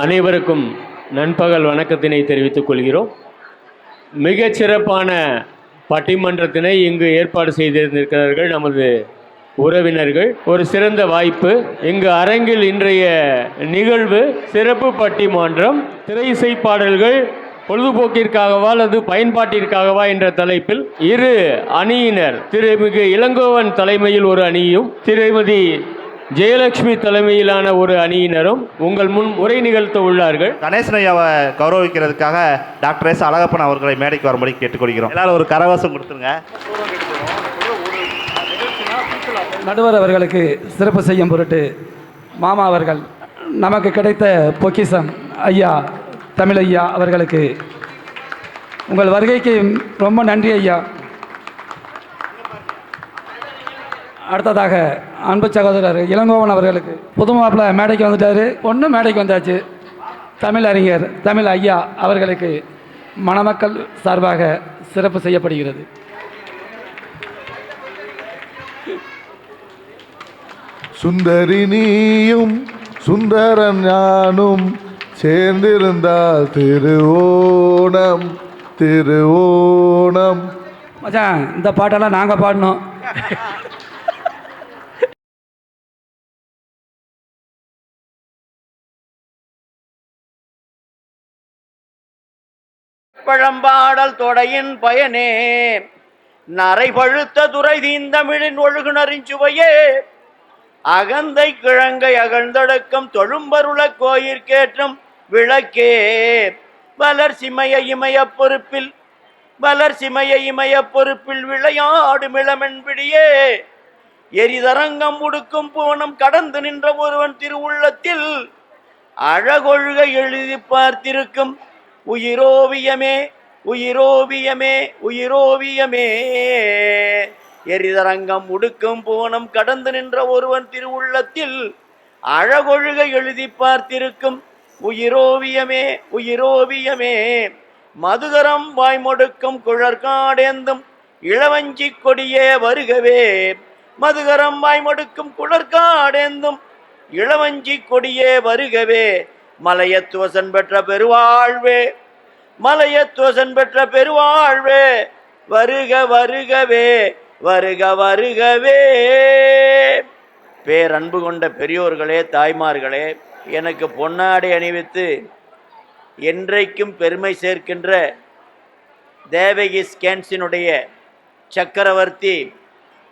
அனைவருக்கும் நண்பகல் வணக்கத்தினை தெரிவித்துக் கொள்கிறோம். மிகச்சிறப்பான பட்டிமன்றத்தினை இங்கு ஏற்பாடு செய்திருந்திருக்கிறார்கள் நமது உறவினர்கள். ஒரு சிறந்த வாய்ப்பு. இங்கு அரங்கில் இன்றைய நிகழ்வு சிறப்பு பட்டிமன்றம், திரை இசை பாடல்கள் பொழுதுபோக்கிற்காகவா அல்லது பயன்பாட்டிற்காகவா என்ற தலைப்பில் இரு அணியினர், திருமிகு இளங்கோவன் தலைமையில் ஒரு அணியும் திருமதி ஜெயலட்சுமி தலைமையிலான ஒரு அணியினரும் உங்கள் முன் உரை நிகழ்த்த உள்ளார்கள். கணேசன் ஐயாவை கௌரவிக்கிறதுக்காக டாக்டர் எஸ் அழகப்பன் அவர்களை மேடைக்கு வரும்படி கேட்டுக்கொள்கிறோம். எல்லாரும் ஒரு கரவாசம் கொடுத்துருங்க. நடுவர் அவர்களுக்கு சிறப்பு செய்யும் பொருட்டு மாமா அவர்கள் நமக்கு கிடைத்த பொக்கிஷம் ஐயா தமிழையா அவர்களுக்கு உங்கள் வருகைக்கு ரொம்ப நன்றி ஐயா. அடுத்ததாக அன்பு சகோதரர் இளங்கோவன் அவர்களுக்கு புது மாப்பிள்ளை மேடைக்கு வந்துட்டார், பொண்ணு மேடைக்கு வந்தாச்சு. தமிழ் அறிஞர் தமிழ் ஐயா அவர்களுக்கு மணமக்கள் சார்பாக சிறப்பு செய்யப்படுகிறது. சுந்தரி நீயும் சுந்தரன் ஞானும் சேர்ந்திருந்தால் திருவோணம் திருவோணம். மச்சான், இந்த பாட்டெல்லாம் நாங்கள் பாடணும். பழம்பாடல் தொடையின் பயனே நரை பழுத்த துறை தீந்தமிழின் ஒழுகுனரின் சுவையே அகந்தை கிழங்கை அகழ்ந்தடக்கம் தொழும்பருள கோயிற்கேற்றும் விளக்கே வளர் சிமைய இமய பொறுப்பில் விளையாடு மிளமென்பிடியே எரிதரங்கம் முடுக்கும் பூவனம் கடந்து நின்ற ஒருவன் திருவுள்ளத்தில் அழகொழுக எழுதி பார்த்திருக்கும் உயிரோவியமே உயிரோவியமே உயிரோவியமே. எரிதரங்கம் முடுக்கும் பூவனம் கடந்து நின்ற ஒருவன் திருவுள்ளத்தில் அழகொழுக எழுதி பார்த்திருக்கும் உயிரோவியமே உயிரோவியமே. மதுகரம் வாய்மொடுக்கும் குழற்காடேந்தும் இளவஞ்சி கொடியே வருகவே. மதுகரம் வாய்மொடுக்கும் குழற்காடேந்தும் இளவஞ்சி கொடியே வருகவே. மலையத்துவசன் பெற்ற பெருவாழ்வே மலையத்துவசன் பெற்ற பெருவாழ்வே வருக வருகவே வருக வருகவே. பேரன்பு கொண்ட பெரியோர்களே, தாய்மார்களே, எனக்கு பொன்னாடை அணிவித்து என்றைக்கும் பெருமை சேர்க்கின்ற தேவகி ஸ்கேன்ஸினுடைய சக்கரவர்த்தி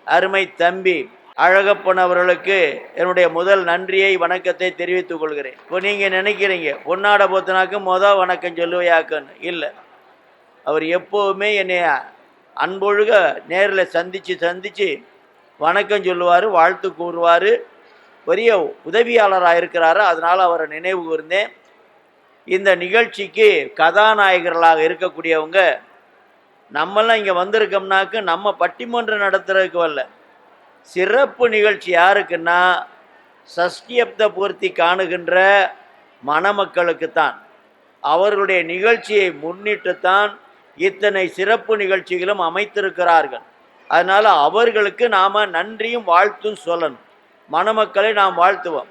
அருமை தம்பி அழகப்பன் அவர்களுக்கு என்னுடைய முதல் நன்றியை வணக்கத்தை தெரிவித்துக் கொள்கிறேன். இப்போ நீங்கள் நினைக்கிறீங்க பொன்னாடை போத்தனாக்கு வணக்கம் சொல்லுவையாக்குன்னு. இல்லை, அவர் எப்போவுமே என்னை அன்பொழுக நேரில் சந்தித்து வணக்கம் சொல்லுவார், வாழ்த்து கூறுவார். பெரிய உதவியாளராக இருக்கிறாரு. அதனால் அவரை நினைவு கூர்ந்தேன். இந்த நிகழ்ச்சிக்கு கதாநாயகர்களாக இருக்கக்கூடியவங்க நம்மெல்லாம் இங்கே வந்திருக்கோம்னாக்கு நம்ம பட்டிமன்றம் நடத்துறதுக்கு வரல. சிறப்பு நிகழ்ச்சி யாருக்குன்னா சஷ்டியப்த பூர்த்தி காணுகின்ற மணமக்களுக்குத்தான். அவர்களுடைய நிகழ்ச்சியை முன்னிட்டுத்தான் இத்தனை சிறப்பு நிகழ்ச்சிகளும் அமைத்திருக்கிறார்கள். அதனால் அவர்களுக்கு நாம் நன்றியும் வாழ்த்தும் சொல்லணும். மணமக்களை நாம் வாழ்த்துவோம்.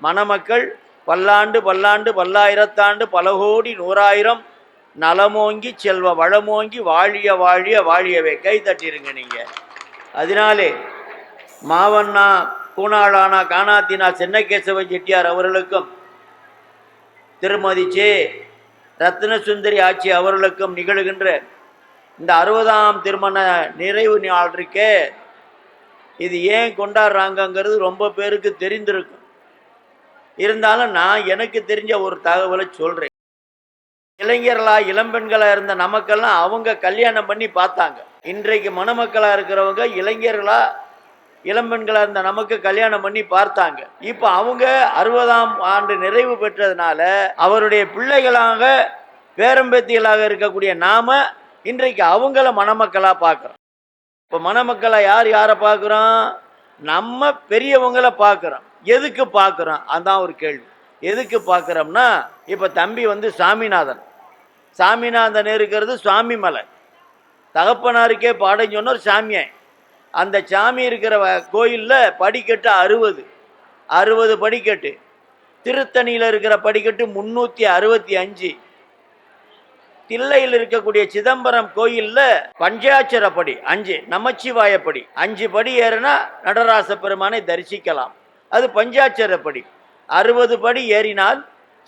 மணமக்கள் பல்லாண்டு பல்லாண்டு பல்லாயிரத்தாண்டு பல கோடி நூறாயிரம் நலமோங்கி செல்வ வளமோங்கி வாழிய வாழிய வாழியவே. கை தட்டிருங்க நீங்கள். அதனாலே மாவண்ணா பூனாளானா காணாத்தினா சென்னகேசவ செட்டியார் அவர்களுக்கும் திருமதி சே ரத்னசுந்தரி ஆட்சி அவர்களுக்கும் நிகழ்கின்ற இந்த 60ஆம் திருமண நிறைவு நாள் இருக்கே, இது ஏன் கொண்டாடுறாங்கங்கிறது ரொம்ப பேருக்கு தெரிந்திருக்கும். இருந்தாலும் நான் எனக்கு தெரிஞ்ச ஒரு தகவலை சொல்கிறேன். இளைஞர்களாக இளம்பெண்களாக இருந்த நமக்கெல்லாம் அவங்க கல்யாணம் பண்ணி பார்த்தாங்க. இன்றைக்கு மணமக்களாக இருக்கிறவங்க இளைஞர்களாக இளம்பெண்களாக இருந்த நமக்கு கல்யாணம் பண்ணி பார்த்தாங்க. இப்போ அவங்க 60ஆம் ஆண்டு நிறைவு பெற்றதுனால அவருடைய பிள்ளைகளாக பேரம்பேத்திகளாக இருக்கக்கூடிய நாம இன்றைக்கு அவங்கள மணமக்களாக பார்க்குறோம். இப்போ மணமக்களாக யாரை பார்க்குறோம்? நம்ம பெரியவங்களை பார்க்குறோம். எதுக்கு பார்க்குறோம்? அதான் ஒரு கேள்வி. எதுக்கு பார்க்குறோம்னா, இப்போ தம்பி சாமிநாதன் இருக்கிறது சுவாமி மலை. தகப்பனாருக்கே பாடம் சொன்னோர் சாமியை. அந்த சாமி இருக்கிற கோயிலில் படிக்கட்டு 60 படிக்கட்டு. திருத்தணியில் இருக்கிற படிக்கட்டு 365. தில்லையில் இருக்கக்கூடிய சிதம்பரம் கோயிலில் பஞ்சாட்சரப்படி 5, நமச்சிவாயப்படி 5 படி ஏறினா நடராச பெருமானை தரிசிக்கலாம். அது பஞ்சாட்சரப்படி. 60 படி ஏறினால்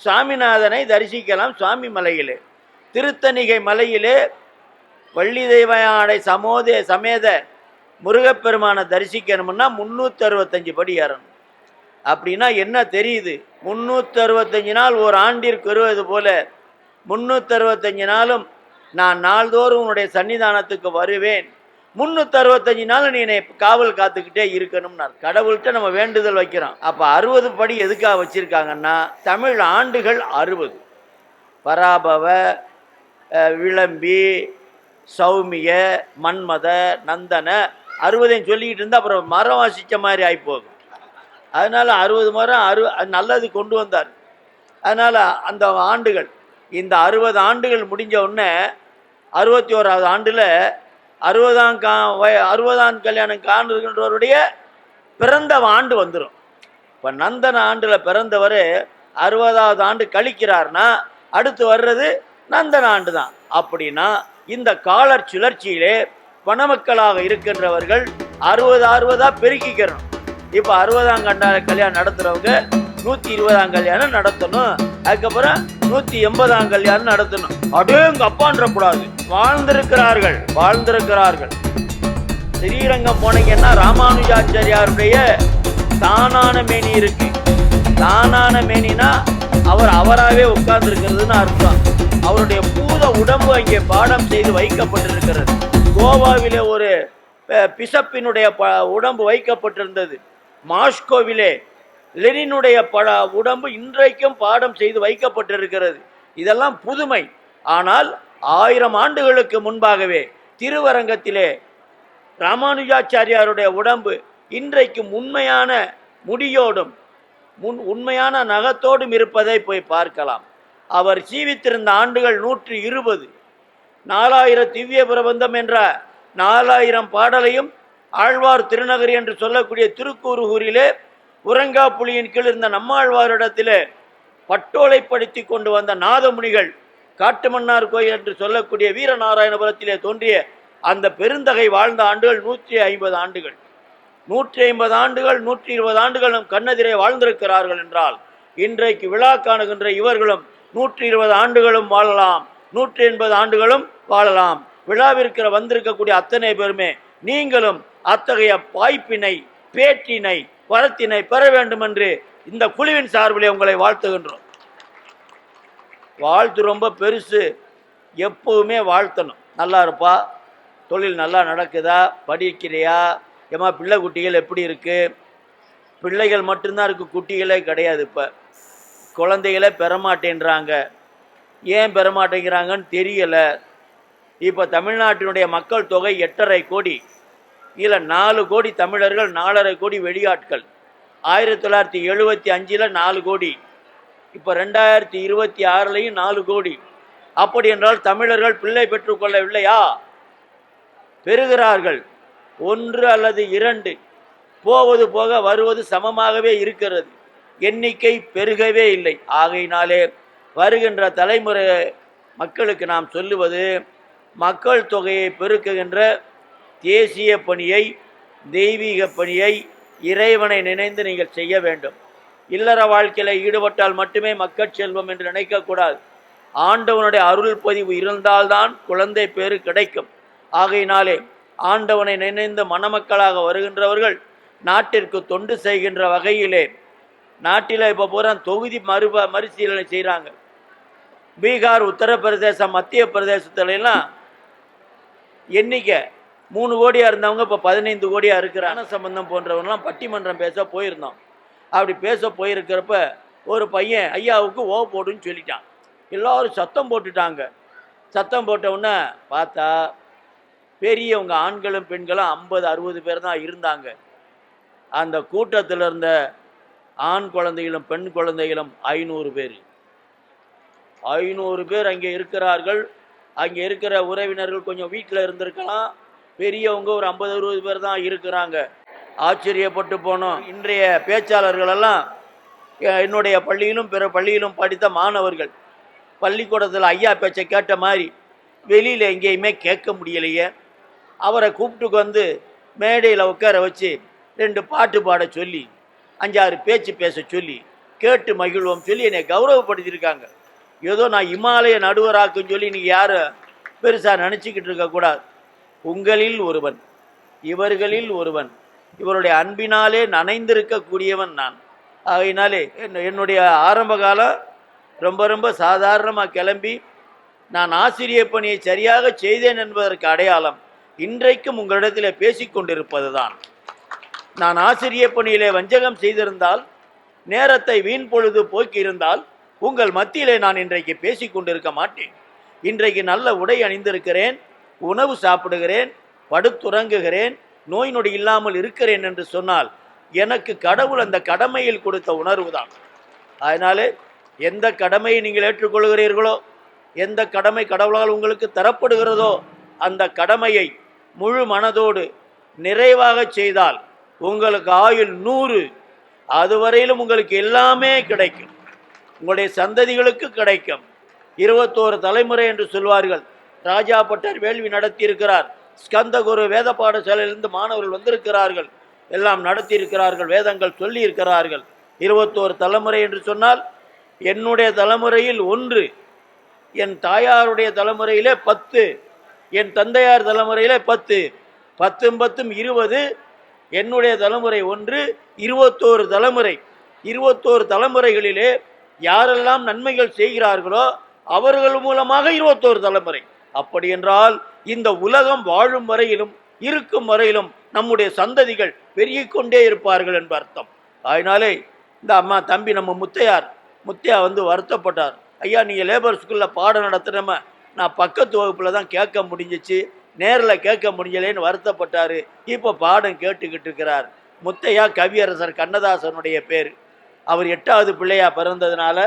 சுவாமிநாதனை தரிசிக்கலாம். சுவாமி மலையிலே, திருத்தணிகை மலையிலே வள்ளி தெய்வயானை சமேத முருகப்பெருமானை தரிசிக்கணும்னா 365 படி ஏறணும். அப்படின்னா என்ன தெரியுது? 365 நாள் ஒரு ஆண்டிற்கு வருவது போல 365 நாளும் நான் நாள்தோறும் உன்னுடைய சன்னிதானத்துக்கு வருவேன். 365 நாள் நீ என்னை காவல் காத்துக்கிட்டே இருக்கணும்னா கடவுள்கிட்ட நம்ம வேண்டுதல் வைக்கிறோம். அப்போ 60 படி எதுக்காக வச்சிருக்காங்கன்னா, தமிழ் ஆண்டுகள் 60. பராபவ, விளம்பி, சௌமிய, மன்மத, நந்தன 60 சொல்லிக்கிட்டு இருந்தால் அப்புறம் மரம் வாசித்த மாதிரி ஆகிப்போகுது. அதனால் 60 மரம் நல்லது கொண்டு வந்தார். அதனால் அந்த ஆண்டுகள், இந்த 60 ஆண்டுகள் முடிஞ்ச உடனே 61வது ஆண்டில் 60ஆம் கல்யாணம் காண்கின்றவருடைய பிறந்த ஆண்டு வந்துடும். இப்போ நந்தன ஆண்டில் பிறந்தவர் 60வது ஆண்டு கழிக்கிறார்னா அடுத்து வர்றது நந்தன ஆண்டு தான். அப்படின்னா இந்த காலர் சுழற்சியிலே பணமக்களாக இருக்கின்றவர்கள் 60 பெருக்கிக்கிறோம். இப்போ 60ஆம் கல்யாணம் நடத்துகிறவங்க 120ஆம் கல்யாணம் நடத்தணும். அதுக்கப்புறம் 180ஆம் கல்யாணம் நடத்தணும். அடேங்க அப்பான்றக்கூடாது. வாழ்ந்திருக்கிறார்கள். ஸ்ரீரங்கம் போனீங்கன்னா ராமானுஜாச்சாரியாருடைய தானான மேனி இருக்கு. தானான மேனினா அவராகவே உட்கார்ந்து இருக்கிறதுன்னு அர்த்தம். அவருடைய பூத உடம்பு அங்கே பாடம் செய்து வைக்கப்பட்டிருக்கிறது. கோவாவிலே ஒரு பிசப்பினுடைய உடம்பு வைக்கப்பட்டிருந்தது. மாஸ்கோவிலே லெனினுடைய உடம்பு இன்றைக்கும் பாடம் செய்து வைக்கப்பட்டிருக்கிறது. இதெல்லாம் புதுமை. ஆனால் 1000 ஆண்டுகளுக்கு முன்பாகவே திருவரங்கத்திலே ராமானுஜாச்சாரியாருடைய உடம்பு இன்றைக்கும் உண்மையான முடியோடும் உண்மையான நகத்தோடும் இருப்பதை போய் பார்க்கலாம். அவர் ஜீவித்திருந்த ஆண்டுகள் 120. 4000 திவ்ய பிரபந்தம் என்ற 4000 பாடலையும் ஆழ்வார் திருநகரி என்று சொல்லக்கூடிய திருக்கூறுகூரிலே உரங்காப்புலியின் கீழ் இருந்த நம்மாழ்வாரிடத்திலே பட்டோலைப்படுத்தி கொண்டு வந்த நாதமுனிகள் காட்டுமன்னார் கோயில் என்று சொல்லக்கூடிய வீரநாராயணபுரத்திலே தோன்றிய அந்த பெருந்தகை வாழ்ந்த ஆண்டுகள் 150 ஆண்டுகள். 150 ஆண்டுகள் 120 ஆண்டுகள் நம் கண்ணெதிரே வாழ்ந்திருக்கிறார்கள் என்றால், இன்றைக்கு விழா காணுகின்ற இவர்களும் 120 ஆண்டுகளும் வாழலாம், 180 ஆண்டுகளும் வாழலாம். விழாவிற்கு வந்திருக்கக்கூடிய அத்தனை பேருமே நீங்களும் அத்தகைய வாய்ப்பினை, பேற்றினை, வரத்தினை பெற வேண்டும் என்று இந்த குழுவின் சார்பிலே உங்களை வாழ்த்துகின்றோம். வாழ்த்து ரொம்ப பெருசு. எப்பவுமே வாழ்த்தணும். நல்லா இருப்பா, தொழில் நல்லா நடக்குதா, படிக்கிறியா, ஏமா பிள்ளை குட்டிகள் எப்படி இருக்கு? பிள்ளைகள் மட்டும்தான் இருக்கு, குட்டிகளே கிடையாது. இப்போ குழந்தைகளே பெறமாட்டேன்றாங்க. ஏன் பெறமாட்டேங்கிறாங்கன்னு தெரியலை. இப்போ தமிழ்நாட்டினுடைய மக்கள் தொகை 8.5 கோடி. இதில் 4 கோடி தமிழர்கள், 4.5 கோடி வெளியாட்கள். 1975 4 கோடி, இப்போ 2026 4 கோடி. அப்படி என்றால் தமிழர்கள் பிள்ளை பெற்றுக்கொள்ளவில்லையா? பெறுகிறார்கள். 1 அல்லது 2 போவது போக வருவது சமமாகவே இருக்கிறது. எண்ணிக்கை பெருகவே இல்லை. ஆகையினாலே வருகின்ற தலைமுறை மக்களுக்கு நாம் சொல்லுவது, மக்கள் தொகையை பெருக்குகின்ற தேசிய பணியை, தெய்வீக பணியை, இறைவனை நினைந்து நீங்கள் செய்ய வேண்டும். இல்லற வாழ்க்கையில் ஈடுபட்டால் மட்டுமே மக்கள் செல்வம் என்று நினைக்கக்கூடாது. ஆண்டவனுடைய அருள் பதிவு இருந்தால்தான் குழந்தை பேறு கிடைக்கும். ஆகையினாலே ஆண்டவனை நினைந்து மணமக்களாக வருகின்றவர்கள் நாட்டிற்கு தொண்டு செய்கின்ற வகையிலே, நாட்டில் இப்போ பூரா தொகுதி மறுசீலனை செய்கிறாங்க. பீகார், உத்தரப்பிரதேசம், மத்திய பிரதேசத்துலாம் எண்ணிக்கை 3 கோடியாக இருந்தவங்க இப்போ 15 கோடியாக இருக்கிறாங்க. சம்பந்தம் போன்றவங்களாம் பட்டிமன்றம் பேச போயிருந்தோம். அப்படி பேச போயிருக்கிறப்ப ஒரு பையன் ஐயாவுக்கு போடுன்னு சொல்லிட்டான். எல்லோரும் சத்தம் போட்டுட்டாங்க. சத்தம் போட்டவுடனே பார்த்தா பெரியவங்க ஆண்களும் பெண்களும் 50-60 பேர் தான் இருந்தாங்க. அந்த கூட்டத்தில் இருந்த ஆண் குழந்தைகளும் பெண் குழந்தைகளும் 500 பேர். 500 பேர் அங்கே இருக்கிறார்கள். அங்கே இருக்கிற உறவினர்கள் கொஞ்சம் வீட்டில் இருந்திருக்கலாம். பெரியவங்க ஒரு 50-60 பேர் தான் இருக்கிறாங்க. ஆச்சரியப்பட்டு போனோம். இன்றைய பேச்சாளர்களெல்லாம் என்னுடைய பள்ளியிலும் பிற பள்ளியிலும் படித்த மாணவர்கள் பள்ளிக்கூடத்தில் ஐயா பேச்சை கேட்ட மாதிரி வெளியில் எங்கேயுமே கேட்க முடியலையே. அவரை கூப்பிட்டுக்கு வந்து மேடையில் உட்கார வச்சு 2 பாட்டு பாட சொல்லி 5-6 பேச்சு பேச சொல்லி கேட்டு மகிழ்வோம் சொல்லி என்னை கௌரவப்படுத்தியிருக்காங்க. ஏதோ நான் இமாலய நடுவராக்குன்னு சொல்லி நீங்கள் யாரும் பெருசாக நினச்சிக்கிட்டு இருக்கக்கூடாது. உங்களில் ஒருவன், இவர்களில் ஒருவன், இவருடைய அன்பினாலே நனைந்திருக்கக்கூடியவன் நான். ஆகையினாலே என்னுடைய ஆரம்ப காலம் ரொம்ப சாதாரணமாக கிளம்பி நான் ஆசிரியர் பணியை சரியாக செய்தேன் என்பதற்கு அடையாளம் இன்றைக்கும் உங்களிடத்தில் பேசிக்கொண்டிருப்பது தான். நான் ஆசிரியர் பணியிலே வஞ்சகம் செய்திருந்தால், நேரத்தை வீண் பொழுது போக்கியிருந்தால் உங்கள் மத்தியிலே நான் இன்றைக்கு பேசிக்கொண்டிருக்க மாட்டேன். இன்றைக்கு நல்ல உடை அணிந்திருக்கிறேன், உணவு சாப்பிடுகிறேன், படுத்துறங்குகிறேன், நோய் நொடி இல்லாமல் இருக்கிறேன் என்று சொன்னால் எனக்கு கடவுள் அந்த கடமையில் கொடுத்த உணர்வு தான். அதனாலே எந்த கடமையை நீங்கள் ஏற்றுக்கொள்கிறீர்களோ, எந்த கடமை கடவுளால் உங்களுக்கு தரப்படுகிறதோ அந்த கடமையை முழு மனதோடு நிறைவாக செய்தால் உங்களுக்கு ஆயுள் 100. அதுவரையிலும் உங்களுக்கு எல்லாமே கிடைக்கும், உங்களுடைய சந்ததிகளுக்கு கிடைக்கும். 21 தலைமுறை என்று சொல்வார்கள். ராஜா பட்டர் வேள்வி நடத்தியிருக்கிறார். ஸ்கந்தகுரு வேத பாடசாலையிலிருந்து மாணவர்கள் வந்திருக்கிறார்கள், எல்லாம் நடத்தியிருக்கிறார்கள், வேதங்கள் சொல்லி இருக்கிறார்கள். 21 தலைமுறை என்று சொன்னால் என்னுடைய தலைமுறையில் 1, என் தாயாருடைய தலைமுறையிலே 10, என் தந்தையார் தலைமுறையிலே 10, 10 10 20, என்னுடைய தலைமுறை 1, 21 தலைமுறை. 21 தலைமுறைகளிலே யாரெல்லாம் நன்மைகள் செய்கிறார்களோ அவர்கள் மூலமாக 21 தலைமுறை. அப்படி என்றால் இந்த உலகம் வாழும் வரையிலும் இருக்கும் வரையிலும் நம்முடைய சந்ததிகள் பெருகிக்கொண்டே இருப்பார்கள் என்ப அர்த்தம். அதனாலே இந்த அம்மா தம்பி நம்ம முத்தையா வந்து வருத்தப்பட்டார். ஐயா, நீங்கள் லேபர் ஸ்கூலில் பாடம் நடத்துகிறம நான் பக்கத்து வகுப்பில் தான் கேட்க முடிஞ்சிச்சு, நேரில் கேட்க முடியலேன்னு வருத்தப்பட்டார். இப்போ பாடம் கேட்டுக்கிட்டு இருக்கிறார். முத்தையா கவியரசர் கண்ணதாசனுடைய பேர். அவர் 8வது பிள்ளையா பிறந்ததுனால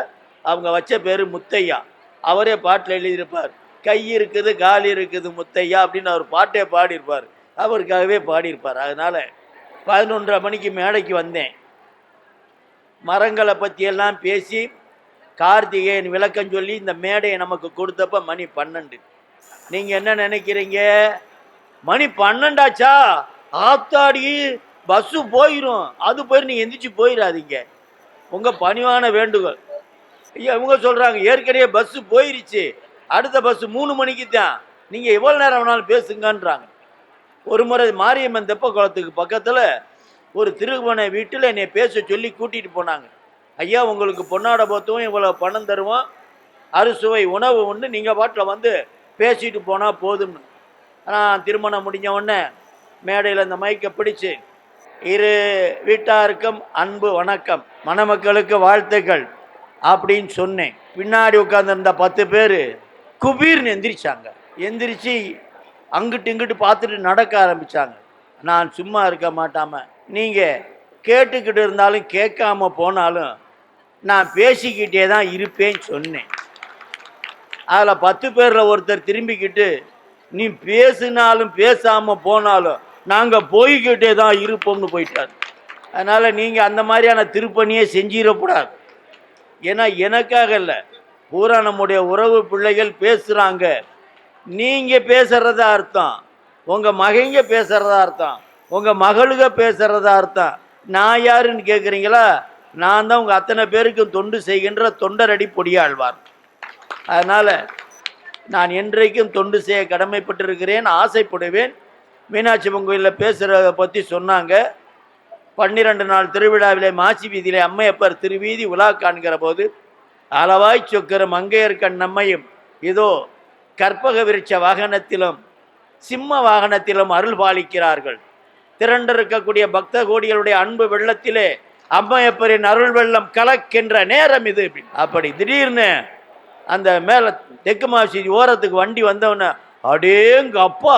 அவங்க வச்ச பேர் முத்தையா. அவரே பாட்டில் எழுதியிருப்பார், கை இருக்குது காலி இருக்குது முத்தையா அப்படின்னு அவர் பாட்டே பாடியிருப்பார், அவருக்காகவே பாடியிருப்பார். அதனால் 11:30 மணிக்கு மேடைக்கு வந்தேன். மரங்களை பற்றியெல்லாம் பேசி கார்த்திகேயன் விளக்கம் சொல்லி இந்த மேடையை நமக்கு கொடுத்தப்ப மணி 12. நீங்கள் என்ன நினைக்கிறீங்க? மணி 12 ஆச்சா? ஆத்தாடி பஸ்ஸு போயிடும், அது போய் நீங்கள் எந்திரிச்சு போயிடாதீங்க. உங்கள் பணிவான வேண்டுகோள். ஐயா, இவங்க சொல்கிறாங்க ஏற்கனவே பஸ்ஸு போயிருச்சு, அடுத்த பஸ்ஸு 3 மணிக்கு தான், நீங்கள் எவ்வளோ நேரம் வேணாலும் பேசுங்கன்றாங்க. ஒரு முறை மாரியம்மன் தெப்ப குளத்துக்கு பக்கத்தில் ஒரு திருமண வீட்டில் என்னை பேச சொல்லி கூட்டிகிட்டு போனாங்க. ஐயா, உங்களுக்கு பொன்னாடை போத்துவோம், இவ்வளோ பணம் தருவோம், அறுசுவை உணவு உண்டு, நீங்கள் பாட்டில் வந்து பேசிட்டு போனால் போதும்னு. ஆனால் திருமணம் முடிஞ்ச உடனே மேடையில் இந்த மைக்கை பிடிச்சு, இரு வீட்டாருக்கும் அன்பு வணக்கம், மணமக்களுக்கு வாழ்த்துக்கள் அப்படின்னு சொன்னேன். பின்னாடி உட்காந்துருந்த 10 பேர் குபீர்னு எந்திரிச்சாங்க. எந்திரிச்சு அங்கிட்டு இங்கிட்டு பார்த்துட்டு நடக்க ஆரம்பித்தாங்க. நான் சும்மா இருக்க மாட்டாமல், நீங்கள் கேட்டுக்கிட்டு இருந்தாலும் கேட்காம போனாலும் நான் பேசிக்கிட்டே தான் இருப்பேன்னு சொன்னேன். அதில் 10 பேரில் ஒருத்தர் திரும்பிக்கிட்டு, நீ பேசினாலும் பேசாமல் போனாலும் நாங்கள் போய்கிட்டே தான் இருப்போம்னு போயிட்டார். அதனால் நீங்கள் அந்த மாதிரியான திருப்பணியை செஞ்சிடக்கூடாது. ஏன்னா எனக்காக இல்லை, பூரா நம்முடைய உறவு பிள்ளைகள் பேசுகிறாங்க. நீங்கள் பேசுகிறதா அர்த்தம், உங்கள் மகங்க பேசுகிறதா அர்த்தம், உங்கள் மகளுக பேசுகிறதா அர்த்தம். நான் யாருன்னு கேட்குறீங்களா? நான் தான் உங்கள் அத்தனை பேருக்கும் தொண்டு செய்கின்ற தொண்டரடி பொடியாழ்வார். அதனால் நான் என்றைக்கும் தொண்டு செய்ய கடமைப்பட்டிருக்கிறேன், ஆசைப்படுவேன். மீனாட்சி அம்மன் கோயிலில் பேசுகிறத பற்றி சொன்னாங்க. 12 நாள் திருவிழாவிலே மாசி வீதியிலே அம்மையப்பர் திருவீதி உலா காண்கிற போது அளவாய் சொக்கிற மங்கையர்கண் நம்மையும் இதோ கற்பக விருட்ச வாகனத்திலும் சிம்ம வாகனத்திலும் அருள் பாலிக்கிறார்கள். திரண்டிருக்கக்கூடிய பக்த கோடிகளுடைய அன்பு வெள்ளத்திலே அம்மையப்பரின் அருள் வெள்ளம் கலக்கின்ற நேரம் இது. அப்படி திடீர்னு அந்த மேலே தெற்கு மாசீதி ஓரத்துக்கு வண்டி வந்தவொன்னே, அடேங்க அப்பா,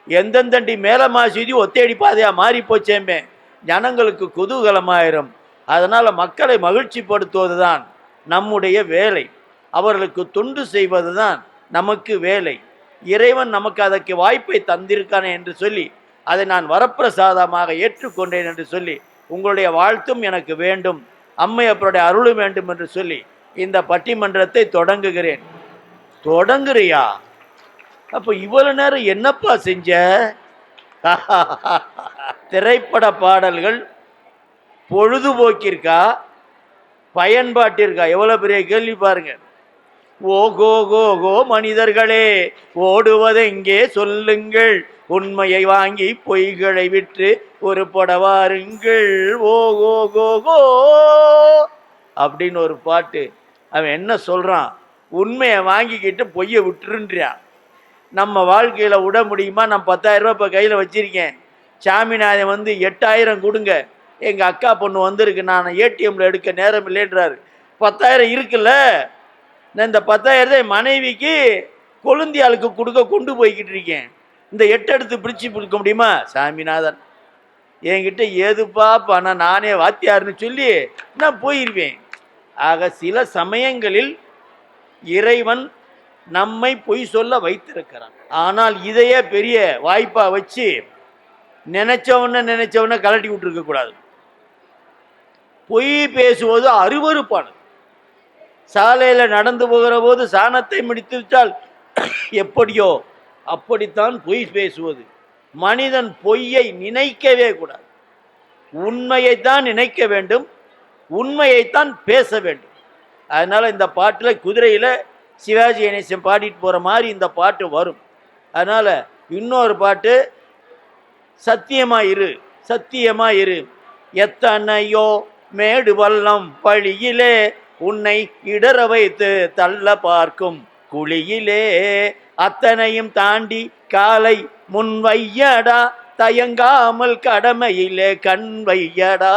எந்தெந்தண்டி மேலே மாசீதி ஒத்தேடி பாதையாக மாறி போச்சேமே, ஜனங்களுக்கு குதூகலமாயிரும். அதனால் மக்களை மகிழ்ச்சிப்படுத்துவது தான் நம்முடைய வேலை, அவர்களுக்கு தொண்டு செய்வது தான் நமக்கு வேலை. இறைவன் நமக்கு அதற்கு வாய்ப்பை தந்திருக்கானே என்று சொல்லி அதை நான் வரப்பிரசாதமாக ஏற்றுக்கொண்டேன் என்று சொல்லி உங்களுடைய வாழ்த்தும் எனக்கு வேண்டும். அம்மையப்பருடைய அருள் வேண்டும் என்று சொல்லி இந்த பட்டிமன்றத்தை தொடங்குகிறேன். தொடங்குறியா? அப்போ இவ்வளவு நேரம் என்னப்பா செஞ்ச? திரைப்பட பாடல்கள் பொழுதுபோக்கிற்கா பயன்பாட்டிற்கா? எவ்வளோ பெரிய கேள்வி பாருங்க. ஓகோ கோகோ மனிதர்களே, ஓடுவதெங்கே சொல்லுங்கள், உண்மையை வாங்கி பொய்களை விற்று ஒரு படவாருங்கள். ஓகோ கோகோ அப்படின்னு ஒரு பாட்டு. அவன் என்ன சொல்றான்? உண்மையை வாங்கிக்கிட்டு பொய்யை விட்டுருன்றான். நம்ம வாழ்க்கையில் விட முடியுமா? நான் 10,000 ரூபா இப்போ கையில் வச்சிருக்கேன். சாமிநாதன் வந்து 8,000 கொடுங்க, எங்கள் அக்கா பொண்ணு வந்திருக்கு, நான் ஏடிஎம்ல எடுக்க நேரம் இல்லைன்றாரு. 10,000 இருக்குல்ல, நான் இந்த 10,000 என் மனைவிக்கு கொழுந்தியாளுக்கு கொடுக்க கொண்டு போய்கிட்டு இருக்கேன். இந்த 8 எடுத்து பிரித்து கொடுக்க முடியுமா? சாமிநாதன் என்கிட்ட ஏதுப்பா பணம், நானே வாத்தியாருன்னு சொல்லி நான் போயிடுவேன். ஆக சில சமயங்களில் இறைவன் நம்மை பொய் சொல்ல வைத்திருக்கிறான். ஆனால் இதையே பெரிய வாய்ப்பா வச்சு நினைச்சவன கலட்டி விட்டுருக்க கூடாது. பொய் பேசுவது அருவருப்பானது. சாலையில் நடந்து போகிற போது சாணத்தை முடித்து விட்டால் எப்படியோ அப்படித்தான் பொய் பேசுவது. மனிதன் பொய்யை நினைக்கவே கூடாது. உண்மையைத்தான் நினைக்க வேண்டும், உண்மையைத்தான் பேச வேண்டும். அதனால இந்த பாட்டில் குதிரையில் சிவாஜி கணேசன் பாடிட்டு போகிற மாதிரி இந்த பாட்டு வரும். அதனால் இன்னொரு பாட்டு, சத்தியமாயிரு சத்தியமாயிரு, எத்தனையோ மேடு வல்லம் பழியிலே உன்னை இடற வைத்து தள்ள பார்க்கும் குழியிலே, அத்தனையும் தாண்டி காலை முன் வையடா, தயங்காமல் கடமையிலே கண் வையடா,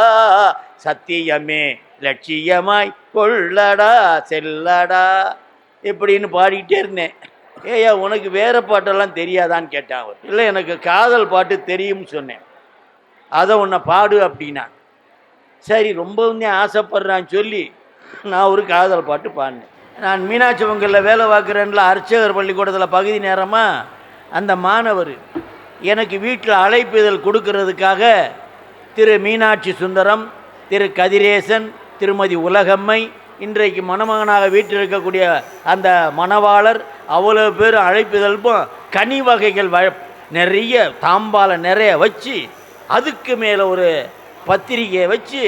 சத்தியமே லட்சியமாய் கொள்ளடா செல்லடா இப்படின்னு பாடிக்கிட்டே இருந்தேன். ஏயா உனக்கு வேற பாட்டெல்லாம் தெரியாதான்னு கேட்டான் அவர். இல்லை எனக்கு காதல் பாட்டு தெரியும்னு சொன்னேன். அதை உன்னை பாடு அப்படின்னா, சரி ரொம்பவும் ஆசைப்படுறான்னு சொல்லி நான் ஒரு காதல் பாட்டு பாடினேன். நான் மீனாட்சி பொங்கலில் வேலை பார்க்குறேன்ல, அர்ச்சகர் பள்ளிக்கூடத்தில் பகுதி நேரமாக அந்த மாணவர் எனக்கு வீட்டில் அழைப்பிதழ் கொடுக்கறதுக்காக திரு மீனாட்சி சுந்தரம், திரு கதிரேசன், திருமதி உலகம்மை, இன்றைக்கு மணமகனாக வீட்டில் இருக்கக்கூடிய அந்த மணவாளர், அவ்வளோ பேர் அழைப்பிதழ்ப்பும் கனி வகைகள் நிறைய தாம்பால நிறைய வச்சு அதுக்கு மேலே ஒரு பத்திரிகையை வச்சு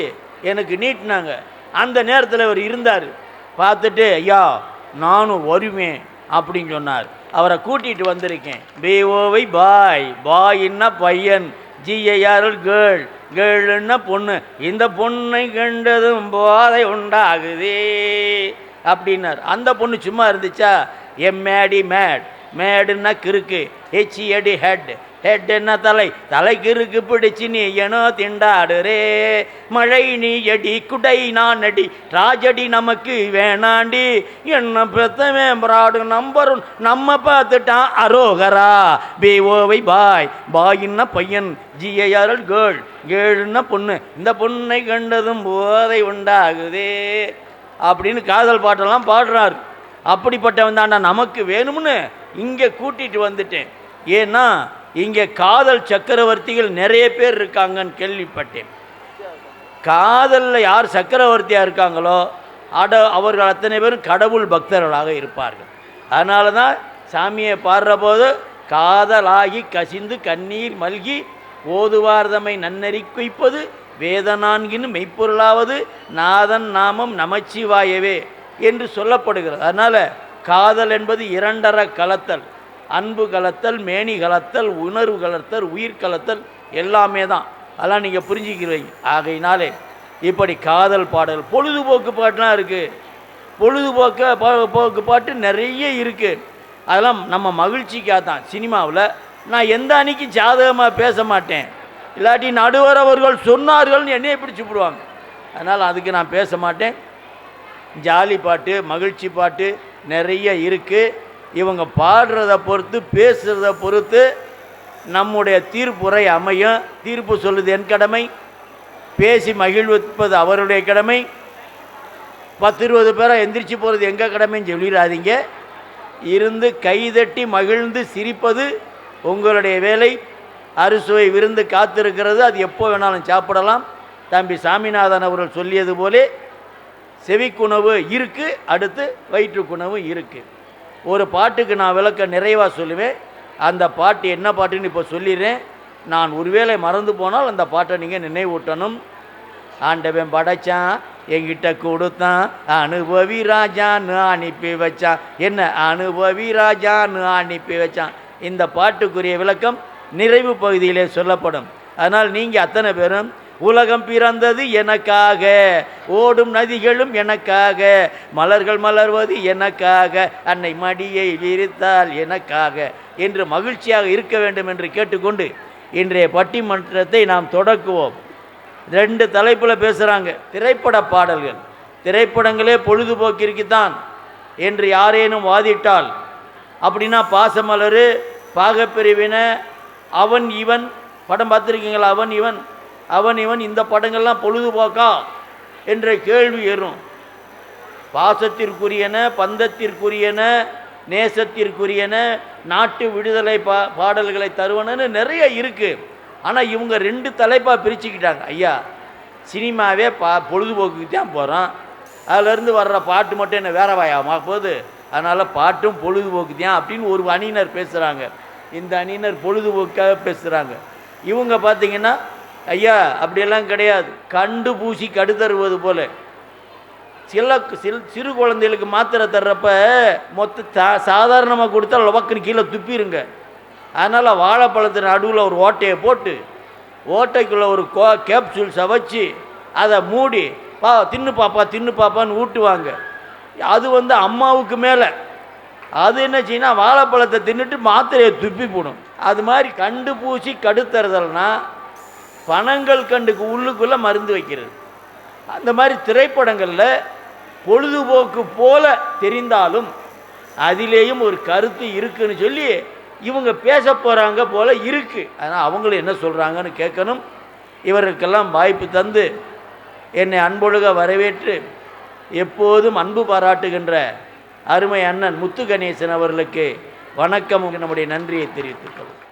எனக்கு நீட்டினாங்க. அந்த நேரத்தில் அவர் இருந்தார். பார்த்துட்டு ஐயா நானும் வருவேன் அப்படின்னு சொன்னார். அவரை கூட்டிகிட்டு வந்திருக்கேன். பிஓவை பாய், பாயின்னா பையன், ஜிஐஆர்எல் கேர்ள், கேர்ளுன்னா பொண்ணு, இந்த பொண்ணை கண்டதும் போதை உண்டாகுதே அப்படின்னார். அந்த பொண்ணு சும்மா இருந்துச்சா? எம்ஏடி மேட், மேடுன்னா கிறுக்கு, ஹெச்இடி ஹெட், ஹெட் என்ன தலை, தலைக்கு இருக்கு பிடிச்சு நீ ஏனோ திண்டாடுறே, மழை நீ அடி குடை நான் அடி, ராஜடி நமக்கு வேணாண்டி, என்ன பெத்தவன் பிராடு நம்பரும் நம்ம பார்த்துட்டான் அரோகரா. பிஓவை பாய், பாயின்னா பையன், ஜிஐஆர்எல் கேர்ள், கேர்ள்னா பொண்ணு, இந்த பொண்ணை கண்டதும் போதை உண்டாகுதே அப்படின்னு காதல் பாட்டெல்லாம் பாடுறாரு. அப்படிப்பட்டவன் தாண்டா நமக்கு வேணும்னு இங்கே கூட்டிகிட்டு வந்துட்டேன். ஏன்னா இங்கே காதல் சக்கரவர்த்திகள் நிறைய பேர் இருக்காங்கன்னு கேள்விப்பட்டேன். காதலில் யார் சக்கரவர்த்தியாக இருக்காங்களோ அவர்கள் அத்தனை பேரும் கடவுள் பக்தர்களாக இருப்பார்கள். அதனால தான் சாமியை பாடுற போது காதலாகி கசிந்து கண்ணீர் மல்கி ஓதுவார்தமை நன்னறி குய்ப்பது வேதனான்கின்னு மெய்ப்பொருளாவது நாதன் நாமம் நமச்சிவாயவே என்று சொல்லப்படுகிறது. அதனால் காதல் என்பது இரண்டர கலத்தல், அன்பு கலத்தல், மேனி கலத்தல், உணர்வு கலத்தல், உயிர் கலத்தல் எல்லாமே தான். அதெல்லாம் நீங்கள் புரிஞ்சுக்கிறீங்க. ஆகையினாலே இப்படி காதல் பாடல், பொழுதுபோக்கு பாட்டுலாம் இருக்குது. பொழுதுபோக்கு பாட்டு நிறைய இருக்குது. அதெல்லாம் நம்ம மகிழ்ச்சிக்காக தான். சினிமாவில் நான் எந்த அன்னைக்கு ஜாதகமாக பேச மாட்டேன், இல்லாட்டி நடுவர் அவர்கள் சொன்னார்கள்னு என்னையே பிடிச்சி விடுவாங்க. அதனால் அதுக்கு நான் பேச மாட்டேன். ஜாலி பாட்டு, மகிழ்ச்சி பாட்டு நிறைய இருக்குது. இவங்க பாடுறதை பொறுத்து, பேசுகிறத பொறுத்து நம்முடைய தீர்ப்புரை அமையும். தீர்ப்பு சொல்லுது என் கடமை, பேசி மகிழ்விப்பது அவருடைய கடமை. 10-20 பேரை எந்திரிச்சு போகிறது எங்கள் கடமைன்னு சொல்லிடாதீங்க. இருந்து கைதட்டி மகிழ்ந்து சிரிப்பது உங்களுடைய வேலை. அறுசுவை விருந்து காத்திருக்கிறது, அது எப்போ வேணாலும் சாப்பிடலாம். தம்பி சாமிநாதன் அவர்கள் சொல்லியது போலே செவிக்குணவு இருக்குது, அடுத்து வயிற்றுக்குணவு இருக்குது. ஒரு பாட்டுக்கு நான் விளக்க நிறைவாக சொல்லுவேன். அந்த பாட்டு என்ன பாட்டுன்னு இப்போ சொல்லிடுறேன். நான் ஒருவேளை மறந்து போனால் அந்த பாட்டை நீங்கள் நினைவூட்டணும். ஆண்டவன் படைச்சான், என்கிட்ட கொடுத்தான், அனுபவி ராஜான்னு அனுப்பி வச்சான். என்ன அனுபவி ராஜான்னு அனுப்பி வச்சான். இந்த பாட்டுக்குரிய விளக்கம் நிறைவு பகுதியிலே சொல்லப்படும். அதனால் நீங்கள் அத்தனை பேரும் உலகம் பிறந்தது எனக்காக, ஓடும் நதிகளும் எனக்காக, மலர்கள் மலர்வது எனக்காக, அன்னை மடியை விரித்தால் எனக்காக என்று மகிழ்ச்சியாக இருக்க வேண்டும் என்று கேட்டுக்கொண்டு இன்றைய பட்டிமன்றத்தை நாம் தொடக்குவோம். 2 தலைப்பில் பேசுகிறாங்க. திரைப்பட பாடல்கள், திரைப்படங்களே பொழுதுபோக்கிற்குத்தான் என்று யாரேனும் வாதிட்டால், அப்படின்னா பாசமலர், பாகப்பிரிவினை, அவன் இவன் படம் பார்த்துருக்கீங்களா? அவன் இவன் இந்த படங்கள்லாம் பொழுதுபோக்கா என்ற கேள்வி ஏறும். பாசத்திற்குரியன, பந்தத்திற்குரியன, நேசத்திற்குரியன, நாட்டு விடுதலை பாடல்களை தருவனன்னு நிறைய இருக்குது. ஆனால் இவங்க 2 தலைப்பாக பிரிச்சுக்கிட்டாங்க. ஐயா, சினிமாவே பொழுதுபோக்குக்கு தான் போகிறோம், அதிலேருந்து வர்ற பாட்டு மட்டும் என்ன வேற வாயாமா போகுது, அதனால் பாட்டும் பொழுதுபோக்கு தான் அப்படின்னு ஒரு அணியினர் பேசுகிறாங்க. இந்த அணியினர் பொழுதுபோக்காக பேசுகிறாங்க. இவங்க பார்த்திங்கன்னா ஐயா அப்படியெல்லாம் கிடையாது, கண்டு பூசி கடுத்தருவது போல். சிறு குழந்தைகளுக்கு மாத்திரை தர்றப்ப சாதாரணமாக கொடுத்தா லொவக்குன்னு கீழே துப்பிடுங்க. அதனால் வாழைப்பழத்தின் நடுவில் ஒரு ஓட்டையை போட்டு, ஓட்டைக்குள்ளே ஒரு கேப்சூல்ஸை வச்சு அதை மூடி தின்னு பாப்பான்னு ஊட்டுவாங்க. அது அம்மாவுக்கு மேலே. அது என்ன செய்யணும், வாழைப்பழத்தை தின்னுட்டு மாத்திரையை துப்பி போடும். அது மாதிரி கண்டு பூசி கடுத்தறுதல்னா பனங்கள் கண்டுக்கு உள்ளுக்குள்ளே மருந்து வைக்கிறது. அந்த மாதிரி திரைப்படங்களில் பொழுதுபோக்கு போல தெரிந்தாலும் அதிலேயும் ஒரு கருத்து இருக்குன்னு சொல்லி இவங்க பேச போகிறாங்க போல இருக்குது. அதனால் அவங்களும் என்ன சொல்கிறாங்கன்னு கேட்கணும். இவர்களுக்கெல்லாம் வாய்ப்பு தந்து என்னை அன்பொழுக வரவேற்று எப்போதும் அன்பு பாராட்டுகின்ற அருமை அண்ணன் முத்து கணேசன் அவர்களுக்கு வணக்கம், நம்முடைய நன்றியை தெரிவித்துக் கொள்கிறேன்.